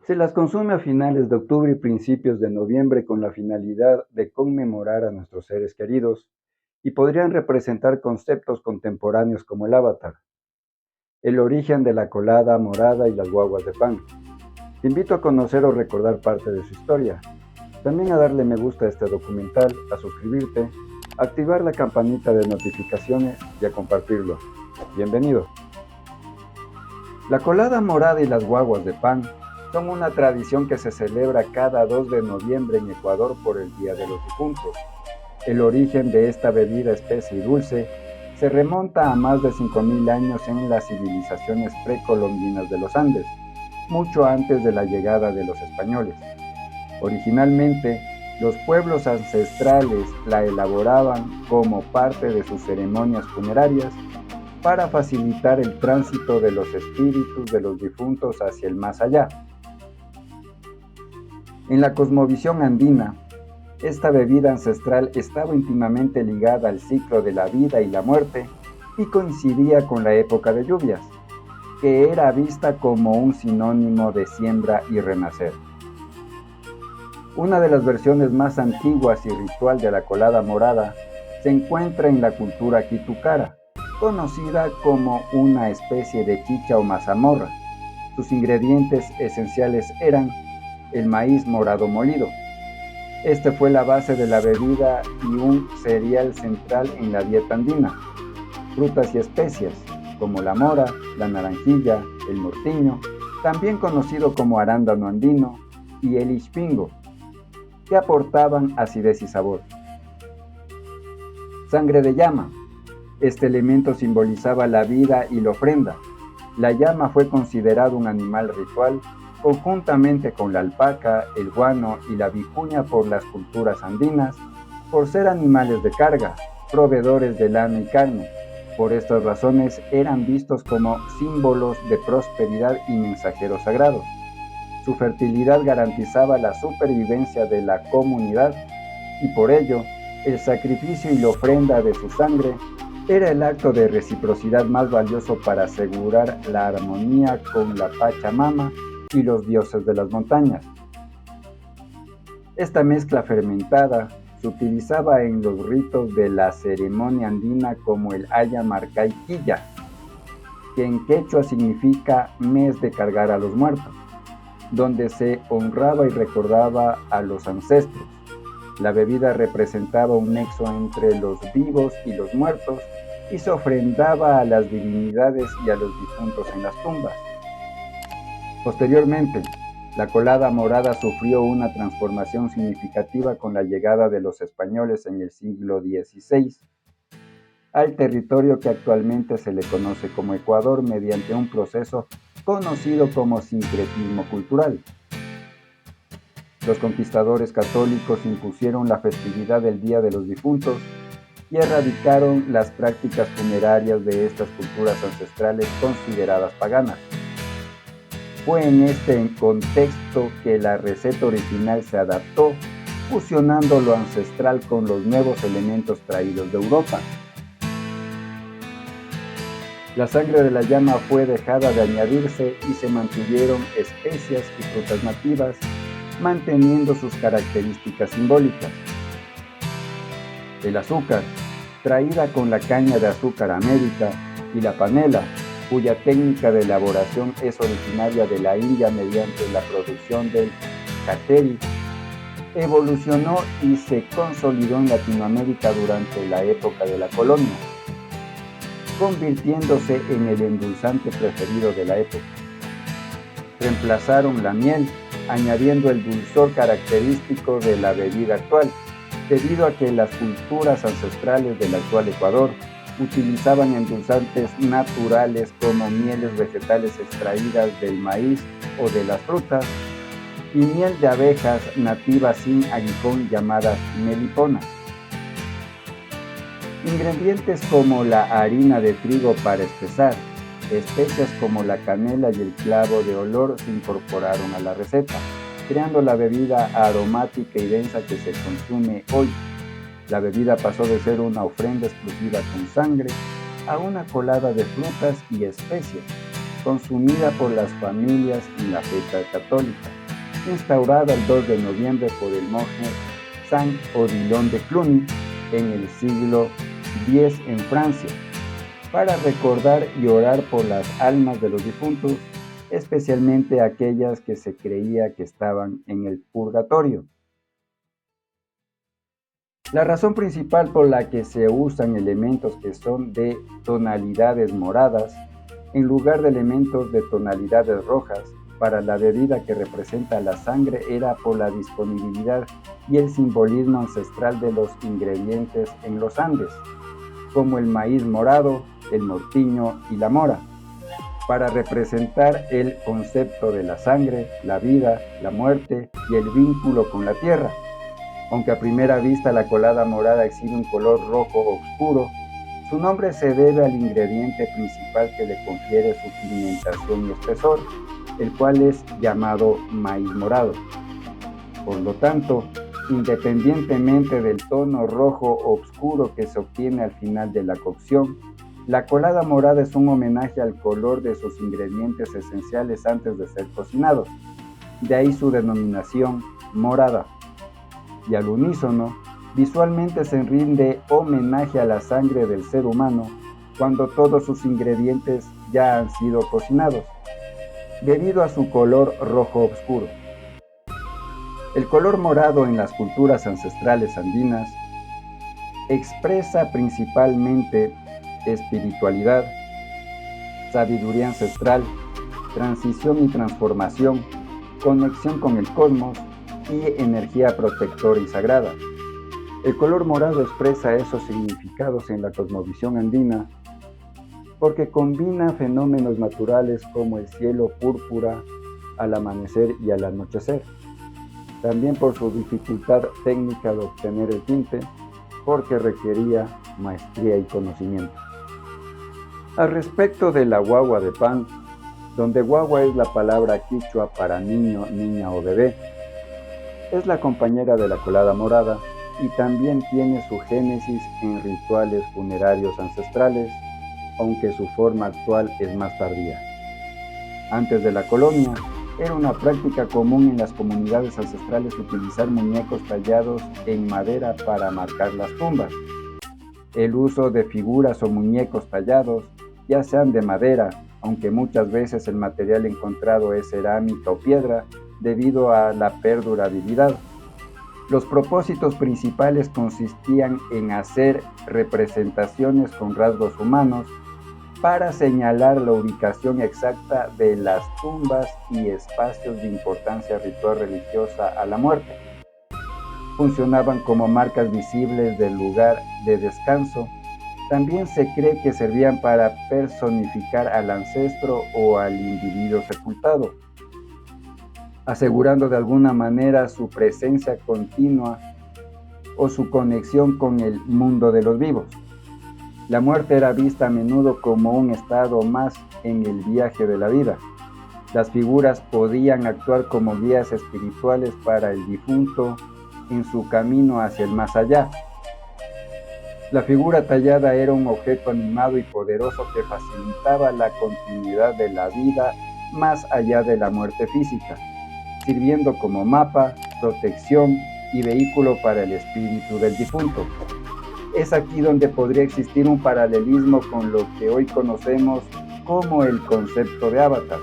Se las consume a finales de octubre y principios de noviembre con la finalidad de conmemorar a nuestros seres queridos y podrían representar conceptos contemporáneos como el avatar, el origen de la colada morada y las guaguas de pan. Te invito a conocer o recordar parte de su historia. También a darle me gusta a este documental, a suscribirte, a activar la campanita de notificaciones y a compartirlo. Bienvenido. La colada morada y las guaguas de pan son una tradición que se celebra cada 2 de noviembre en Ecuador por el Día de los Difuntos. El origen de esta bebida espesa y dulce se remonta a más de 5.000 años en las civilizaciones precolombinas de los Andes, mucho antes de la llegada de los españoles. Originalmente, los pueblos ancestrales la elaboraban como parte de sus ceremonias funerarias para facilitar el tránsito de los espíritus de los difuntos hacia el más allá. En la cosmovisión andina, esta bebida ancestral estaba íntimamente ligada al ciclo de la vida y la muerte y coincidía con la época de lluvias, que era vista como un sinónimo de siembra y renacer. Una de las versiones más antiguas y ritual de la colada morada se encuentra en la cultura quitucara, conocida como una especie de chicha o mazamorra. Sus ingredientes esenciales eran el maíz morado molido. Este fue la base de la bebida y un cereal central en la dieta andina. Frutas y especias, como la mora, la naranjilla, el mortiño, también conocido como arándano andino, y el ispingo, que aportaban acidez y sabor. Sangre de llama. Este elemento simbolizaba la vida y la ofrenda. La llama fue considerado un animal ritual conjuntamente con la alpaca, el guano y la vicuña por las culturas andinas, por ser animales de carga, proveedores de lana y carne. Por estas razones eran vistos como símbolos de prosperidad y mensajeros sagrados. Su fertilidad garantizaba la supervivencia de la comunidad y por ello el sacrificio y la ofrenda de su sangre era el acto de reciprocidad más valioso para asegurar la armonía con la Pachamama y los dioses de las montañas. Esta mezcla fermentada se utilizaba en los ritos de la ceremonia andina como el Ayamarcay-Quilla, que en quechua significa mes de cargar a los muertos, donde se honraba y recordaba a los ancestros. La bebida representaba un nexo entre los vivos y los muertos y se ofrendaba a las divinidades y a los difuntos en las tumbas. Posteriormente, la colada morada sufrió una transformación significativa con la llegada de los españoles en el siglo XVI al territorio que actualmente se le conoce como Ecuador mediante un proceso conocido como sincretismo cultural. Los conquistadores católicos impusieron la festividad del Día de los Difuntos y erradicaron las prácticas funerarias de estas culturas ancestrales consideradas paganas. Fue en este contexto que la receta original se adaptó, fusionando lo ancestral con los nuevos elementos traídos de Europa. La sangre de la llama fue dejada de añadirse y se mantuvieron especias y frutas nativas, manteniendo sus características simbólicas. El azúcar, traída con la caña de azúcar américa, y la panela, cuya técnica de elaboración es originaria de la India mediante la producción del cateri, evolucionó y se consolidó en Latinoamérica durante la época de la colonia, convirtiéndose en el endulzante preferido de la época. Reemplazaron la miel, añadiendo el dulzor característico de la bebida actual, debido a que las culturas ancestrales del actual Ecuador utilizaban endulzantes naturales como mieles vegetales extraídas del maíz o de las frutas y miel de abejas nativas sin aguijón llamadas meliponas. Ingredientes como la harina de trigo para espesar, especias como la canela y el clavo de olor se incorporaron a la receta, creando la bebida aromática y densa que se consume hoy. La bebida pasó de ser una ofrenda exclusiva con sangre a una colada de frutas y especias, consumida por las familias en la fecha católica, instaurada el 2 de noviembre por el monje San Odilon de Cluny en el siglo X en Francia, para recordar y orar por las almas de los difuntos, especialmente aquellas que se creía que estaban en el purgatorio. La razón principal por la que se usan elementos que son de tonalidades moradas en lugar de elementos de tonalidades rojas para la bebida que representa la sangre era por la disponibilidad y el simbolismo ancestral de los ingredientes en los Andes, como el maíz morado, el mortiño y la mora, para representar el concepto de la sangre, la vida, la muerte y el vínculo con la tierra. Aunque a primera vista la colada morada exhibe un color rojo oscuro, su nombre se debe al ingrediente principal que le confiere su pigmentación y espesor, el cual es llamado maíz morado. Por lo tanto, independientemente del tono rojo oscuro que se obtiene al final de la cocción, la colada morada es un homenaje al color de sus ingredientes esenciales antes de ser cocinados, de ahí su denominación morada. Y al unísono, visualmente se rinde homenaje a la sangre del ser humano cuando todos sus ingredientes ya han sido cocinados, debido a su color rojo oscuro. El color morado en las culturas ancestrales andinas expresa principalmente espiritualidad, sabiduría ancestral, transición y transformación, conexión con el cosmos y energía protectora y sagrada. El color morado expresa esos significados en la cosmovisión andina porque combina fenómenos naturales como el cielo púrpura al amanecer y al anochecer. También por su dificultad técnica de obtener el tinte, porque requería maestría y conocimiento. Al respecto de la guagua de pan, donde guagua es la palabra quichua para niño, niña o bebé, es la compañera de la colada morada y también tiene su génesis en rituales funerarios ancestrales, aunque su forma actual es más tardía. Antes de la colonia, era una práctica común en las comunidades ancestrales utilizar muñecos tallados en madera para marcar las tumbas. El uso de figuras o muñecos tallados, ya sean de madera, aunque muchas veces el material encontrado es cerámica o piedra, debido a la perdurabilidad. Los propósitos principales consistían en hacer representaciones con rasgos humanos para señalar la ubicación exacta de las tumbas y espacios de importancia ritual religiosa a la muerte. Funcionaban como marcas visibles del lugar de descanso. También se cree que servían para personificar al ancestro o al individuo sepultado, asegurando de alguna manera su presencia continua o su conexión con el mundo de los vivos. La muerte era vista a menudo como un estado más en el viaje de la vida. Las figuras podían actuar como guías espirituales para el difunto en su camino hacia el más allá. La figura tallada era un objeto animado y poderoso que facilitaba la continuidad de la vida más allá de la muerte física, sirviendo como mapa, protección y vehículo para el espíritu del difunto. Es aquí donde podría existir un paralelismo con lo que hoy conocemos como el concepto de avatar.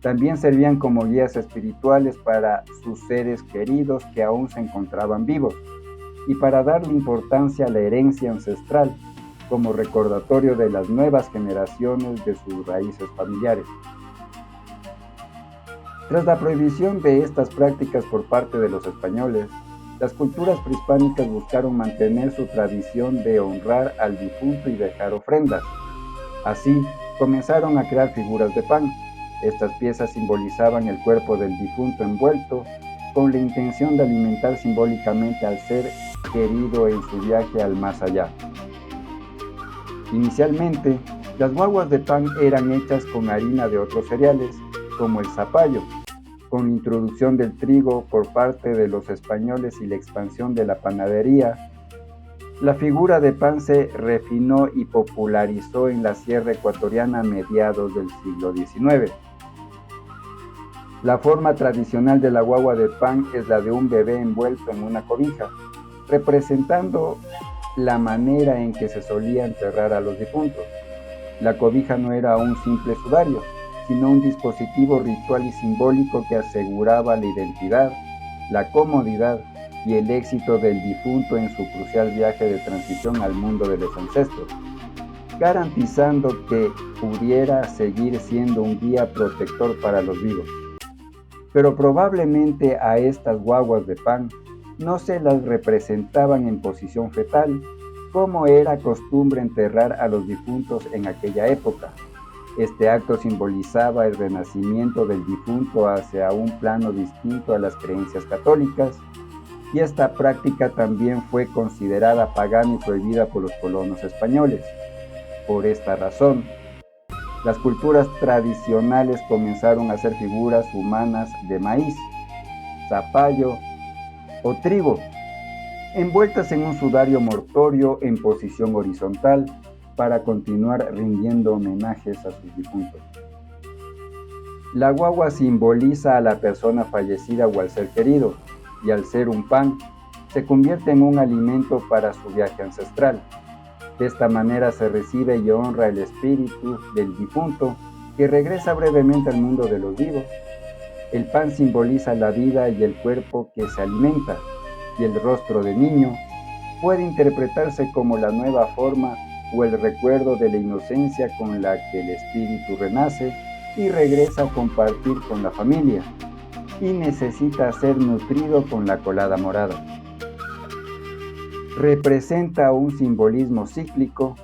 También servían como guías espirituales para sus seres queridos que aún se encontraban vivos y para darle importancia a la herencia ancestral como recordatorio de las nuevas generaciones de sus raíces familiares. Tras la prohibición de estas prácticas por parte de los españoles, las culturas prehispánicas buscaron mantener su tradición de honrar al difunto y dejar ofrendas. Así, comenzaron a crear figuras de pan. Estas piezas simbolizaban el cuerpo del difunto envuelto, con la intención de alimentar simbólicamente al ser querido en su viaje al más allá. Inicialmente, las guaguas de pan eran hechas con harina de otros cereales, como el zapallo. Con la introducción del trigo por parte de los españoles y la expansión de la panadería, La figura de pan se refinó y popularizó en la sierra ecuatoriana a mediados del siglo XIX. La forma tradicional de la guagua de pan es la de un bebé envuelto en una cobija, representando la manera en que se solía enterrar a los difuntos. La cobija no era un simple sudario, sino un dispositivo ritual y simbólico que aseguraba la identidad, la comodidad y el éxito del difunto en su crucial viaje de transición al mundo de los ancestros, garantizando que pudiera seguir siendo un guía protector para los vivos. Pero probablemente a estas guaguas de pan no se las representaban en posición fetal, como era costumbre enterrar a los difuntos en aquella época. Este acto simbolizaba el renacimiento del difunto hacia un plano distinto a las creencias católicas, y esta práctica también fue considerada pagana y prohibida por los colonos españoles. Por esta razón, las culturas tradicionales comenzaron a hacer figuras humanas de maíz, zapallo o trigo, envueltas en un sudario mortuorio en posición horizontal para continuar rindiendo homenajes a sus difuntos. La guagua simboliza a la persona fallecida o al ser querido, y al ser un pan, se convierte en un alimento para su viaje ancestral. De esta manera se recibe y honra el espíritu del difunto que regresa brevemente al mundo de los vivos. El pan simboliza la vida y el cuerpo que se alimenta, y el rostro de niño puede interpretarse como la nueva forma o el recuerdo de la inocencia con la que el espíritu renace y regresa a compartir con la familia, y necesita ser nutrido con la colada morada. Representa un simbolismo cíclico,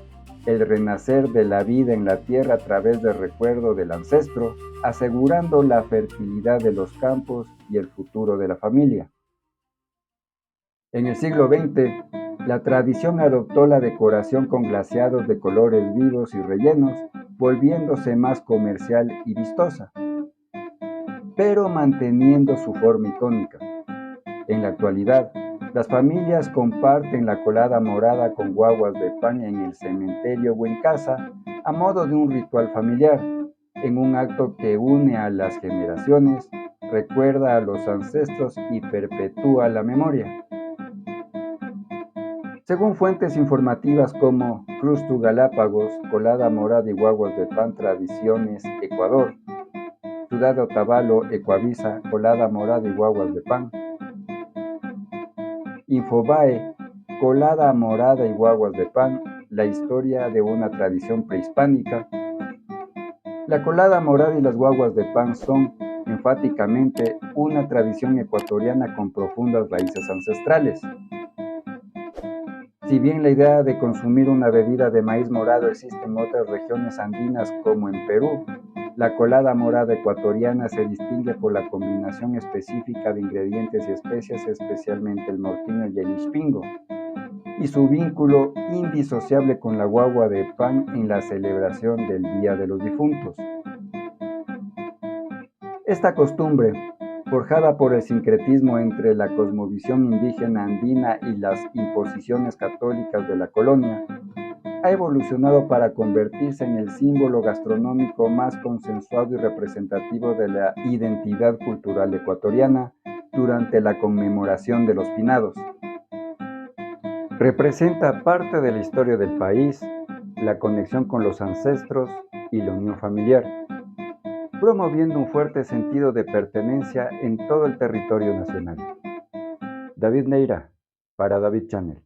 el renacer de la vida en la tierra a través del recuerdo del ancestro, asegurando la fertilidad de los campos y el futuro de la familia. En el siglo XX, la tradición adoptó la decoración con glaseados de colores vivos y rellenos, volviéndose más comercial y vistosa, pero manteniendo su forma icónica. En la actualidad, las familias comparten la colada morada con guaguas de pan en el cementerio o en casa a modo de un ritual familiar, en un acto que une a las generaciones, recuerda a los ancestros y perpetúa la memoria. Según fuentes informativas como Cruz to Galápagos, Colada Morada y Guaguas de Pan Tradiciones, Ecuador, Ciudad de Otavalo, Ecuavisa, Colada Morada y Guaguas de Pan, Infobae, Colada Morada y Guaguas de Pan, la historia de una tradición prehispánica. La colada morada y las guaguas de pan son, enfáticamente, una tradición ecuatoriana con profundas raíces ancestrales. Si bien la idea de consumir una bebida de maíz morado existe en otras regiones andinas como en Perú, la colada morada ecuatoriana se distingue por la combinación específica de ingredientes y especias, especialmente el mortiño y el ispingo, y su vínculo indisociable con la guagua de pan en la celebración del Día de los Difuntos. Esta costumbre, forjada por el sincretismo entre la cosmovisión indígena andina y las imposiciones católicas de la colonia, ha evolucionado para convertirse en el símbolo gastronómico más consensuado y representativo de la identidad cultural ecuatoriana durante la conmemoración de los finados. Representa parte de la historia del país, la conexión con los ancestros y la unión familiar, promoviendo un fuerte sentido de pertenencia en todo el territorio nacional. David Neira, para David Channel.